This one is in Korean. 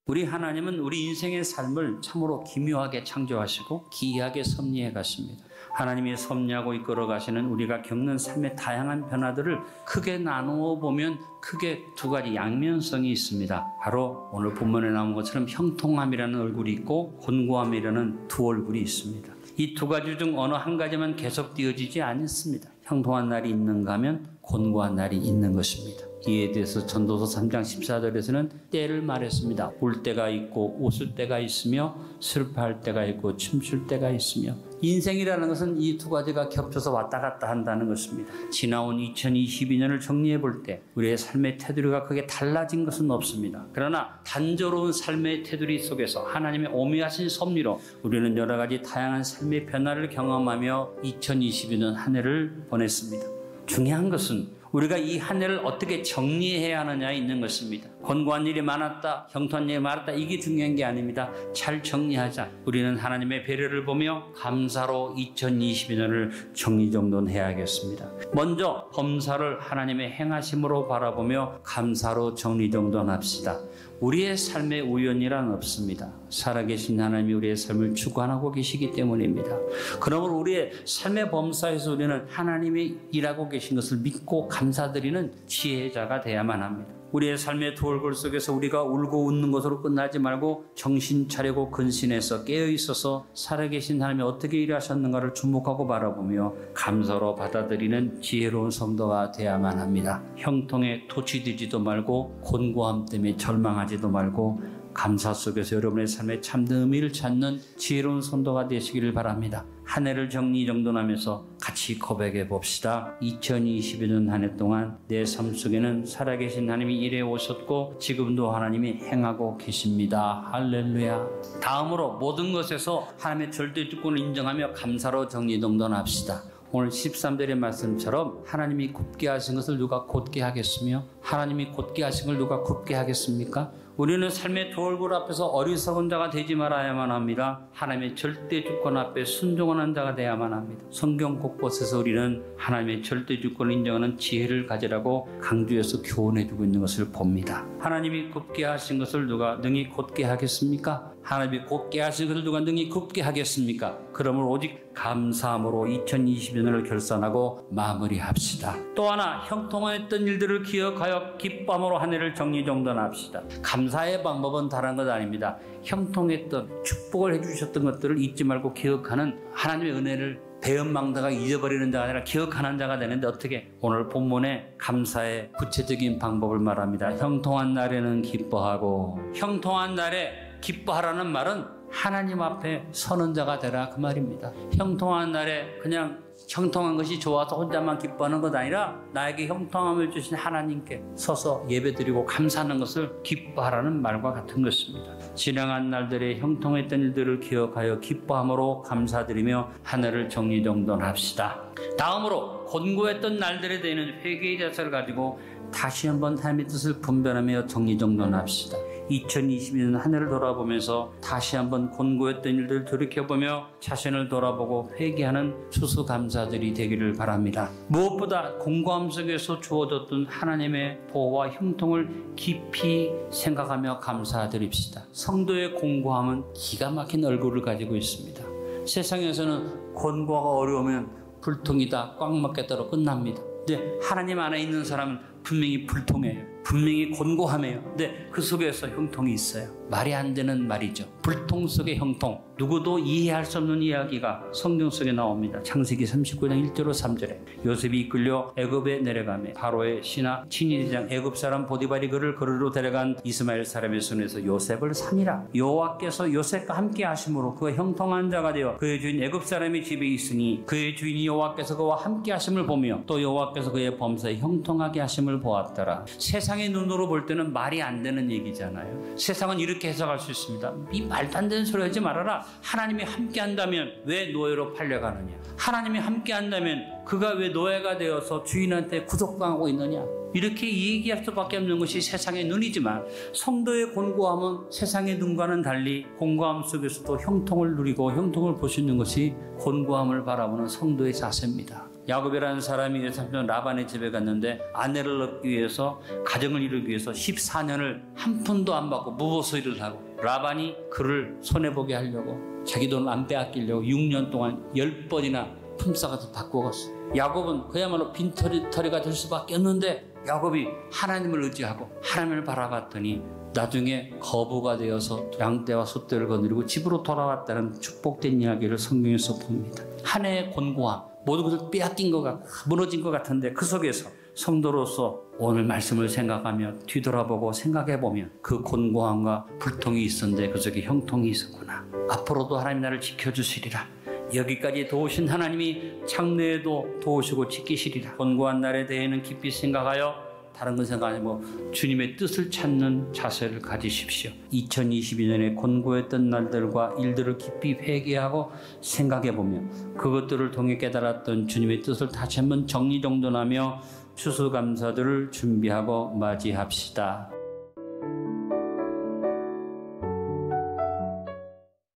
우리 하나님은 우리 인생의 삶을 참으로 기묘하게 창조하시고 기이하게 섭리해 가십니다. 하나님이 섭리하고 이끌어 가시는 우리가 겪는 삶의 다양한 변화들을 크게 나누어 보면 크게 두 가지 양면성이 있습니다. 바로 오늘 본문에 나온 것처럼 형통함이라는 얼굴이 있고 곤고함이라는 두 얼굴이 있습니다. 이 두 가지 중 어느 한 가지만 계속되어지지 않습니다. 형통한 날이 있는가 하면 곤고한 날이 있는 것입니다. 이에 대해서 전도서 3장 14절에서는 때를 말했습니다. 울 때가 있고 웃을 때가 있으며 슬퍼할 때가 있고 춤출 때가 있으며, 인생이라는 것은 이 두 가지가 겹쳐서 왔다 갔다 한다는 것입니다. 지나온 2022년을 정리해 볼 때 우리의 삶의 테두리가 크게 달라진 것은 없습니다. 그러나 단조로운 삶의 테두리 속에서 하나님의 오묘하신 섭리로 우리는 여러 가지 다양한 삶의 변화를 경험하며 2022년 한 해를 보냈습니다. 중요한 것은 우리가 이 한 해를 어떻게 정리해야 하느냐에 있는 것입니다. 곤고한 일이 많았다, 형통한 일이 많았다, 이게 중요한 게 아닙니다. 잘 정리하자. 우리는 하나님의 배려를 보며 감사로 2022년을 정리정돈해야겠습니다. 먼저 범사를 하나님의 행하심으로 바라보며 감사로 정리정돈합시다. 우리의 삶에 우연이란 없습니다. 살아계신 하나님이 우리의 삶을 주관하고 계시기 때문입니다. 그러므로 우리의 삶의 범사에서 우리는 하나님이 일하고 계신 것을 믿고 감사드리는 지혜자가 되어야만 합니다. 우리의 삶의 두 얼굴 속에서 우리가 울고 웃는 것으로 끝나지 말고 정신 차리고 근신해서 깨어있어서 살아계신 하나님이 어떻게 일하셨는가를 주목하고 바라보며 감사로 받아들이는 지혜로운 성도가 되어야만 합니다. 형통에 도취되지도 말고 곤고함 때문에 절망하지도 말고 감사 속에서 여러분의 삶의 참된 의미를 찾는 지혜로운 성도가 되시기를 바랍니다. 한 해를 정리정돈하면서 같이 고백해 봅시다. 2022년 한 해 동안 내 삶 속에는 살아계신 하나님이 일해 오셨고 지금도 하나님이 행하고 계십니다. 할렐루야. 다음으로 모든 것에서 하나님의 절대 주권을 인정하며 감사로 정리정돈합시다. 오늘 13절의 말씀처럼 하나님이 굽게 하신 것을 누가 곧게 하겠으며 하나님이 곧게 하신 걸 누가 굽게 하겠습니까? 우리는 삶의 두 얼굴 앞에서 어리석은 자가 되지 말아야만 합니다. 하나님의 절대 주권 앞에 순종하는 자가 되어야만 합니다. 성경 곳곳에서 우리는 하나님의 절대 주권을 인정하는 지혜를 가지라고 강조해서 교훈해주고 있는 것을 봅니다. 하나님이 굽게 하신 것을 누가 능히 곧게 하겠습니까? 하나님이 곧게 하신 것을 누가 능히 굽게 하겠습니까? 그러므로 오직 감사함으로 2020년을 결산하고 마무리합시다. 또 하나 형통했던 일들을 기억하여 기쁨으로 한 해를 정리정돈합시다. 감사의 방법은 다른 것 아닙니다. 형통했던 축복을 해주셨던 것들을 잊지 말고 기억하는 하나님의 은혜를 배은망다가 잊어버리는 자가 아니라 기억하는 자가 되는데 어떻게? 오늘 본문에 감사의 구체적인 방법을 말합니다. 형통한 날에는 기뻐하고, 형통한 날에 기뻐하라는 말은 하나님 앞에 서는 자가 되라 그 말입니다. 형통한 날에 그냥 형통한 것이 좋아서 혼자만 기뻐하는 것 아니라 나에게 형통함을 주신 하나님께 서서 예배드리고 감사하는 것을 기뻐하라는 말과 같은 것입니다. 지나간 날들의 형통했던 일들을 기억하여 기뻐함으로 감사드리며 하늘을 정리정돈합시다. 다음으로 곤고했던 날들에 대한 회개의 자세를 가지고 다시 한번 하나님의 뜻을 분별하며 정리정돈합시다. 2022년 한 해를 돌아보면서 다시 한번 곤고했던 일들을 돌이켜보며 자신을 돌아보고 회개하는 추수감사들이 되기를 바랍니다. 무엇보다 곤고함 속에서 주어졌던 하나님의 보호와 형통을 깊이 생각하며 감사드립시다. 성도의 곤고함은 기가 막힌 얼굴을 가지고 있습니다. 세상에서는 곤고가 어려우면 불통이다, 꽉 막겠다로 끝납니다. 근데 하나님 안에 있는 사람은 분명히 불통해요. 분명히 곤고함이에요. 근데 그 속에서 형통이 있어요. 말이 안 되는 말이죠. 불통 속의 형통. 누구도 이해할 수 없는 이야기가 성경 속에 나옵니다. 창세기 39장 1절로 3절에 요셉이 이끌려 애굽에 내려가며 바로의 신하 친위대장 애굽 사람 보디발이 그를 거리로 데려간 이스마엘 사람의 손에서 요셉을 삼이라. 여호와께서 요셉과 함께 하심으로 그가 형통한 자가 되어 그의 주인 애굽 사람의 집에 있으니 그의 주인이 여호와께서 그와 함께 하심을 보며 또 여호와께서 그의 범사에 형통하게 하심을 보았더라. 세상의 눈으로 볼 때는 말이 안 되는 얘기잖아요. 세상은 이렇게 해석할 수 있습니다. 이 말도 안 되는 소리 하지 말아라. 하나님이 함께 한다면 왜 노예로 팔려가느냐? 하나님이 함께 한다면 그가 왜 노예가 되어서 주인한테 구속당하고 있느냐? 이렇게 얘기할 수밖에 없는 것이 세상의 눈이지만 성도의 곤고함은 세상의 눈과는 달리 곤고함 속에서도 형통을 누리고 형통을 볼 수 있는 것이 곤고함을 바라보는 성도의 자세입니다. 야곱이라는 사람이 삼촌 라반의 집에 갔는데 아내를 얻기 위해서 가정을 이루기 위해서 14년을 한 푼도 안 받고 무보수 일을 하고 라반이 그를 손해보게 하려고 자기 돈을 안 빼앗기려고 6년 동안 10번이나 품삯을 받고 갔어. 야곱은 그야말로 빈털이가 될 수밖에 없는데 야곱이 하나님을 의지하고 하나님을 바라봤더니 나중에 거부가 되어서 양떼와 소떼를 거느리고 집으로 돌아왔다는 축복된 이야기를 성경에서 봅니다. 한 해의 곤고함, 모든 것을 빼앗긴 것 같고 무너진 것 같은데 그 속에서 성도로서 오늘 말씀을 생각하며 뒤돌아보고 생각해보면 그 곤고함과 불통이 있었는데 그 속에 형통이 있었구나. 앞으로도 하나님 나를 지켜주시리라. 여기까지 도우신 하나님이 장래에도 도우시고 지키시리라. 곤고한 날에 대해는 깊이 생각하여 다른 건 생각하고 주님의 뜻을 찾는 자세를 가지십시오. 2022년에 곤고했던 날들과 일들을 깊이 회개하고 생각해보면 그것들을 통해 깨달았던 주님의 뜻을 다시 한번 정리정돈하며 추수감사들을 준비하고 맞이합시다.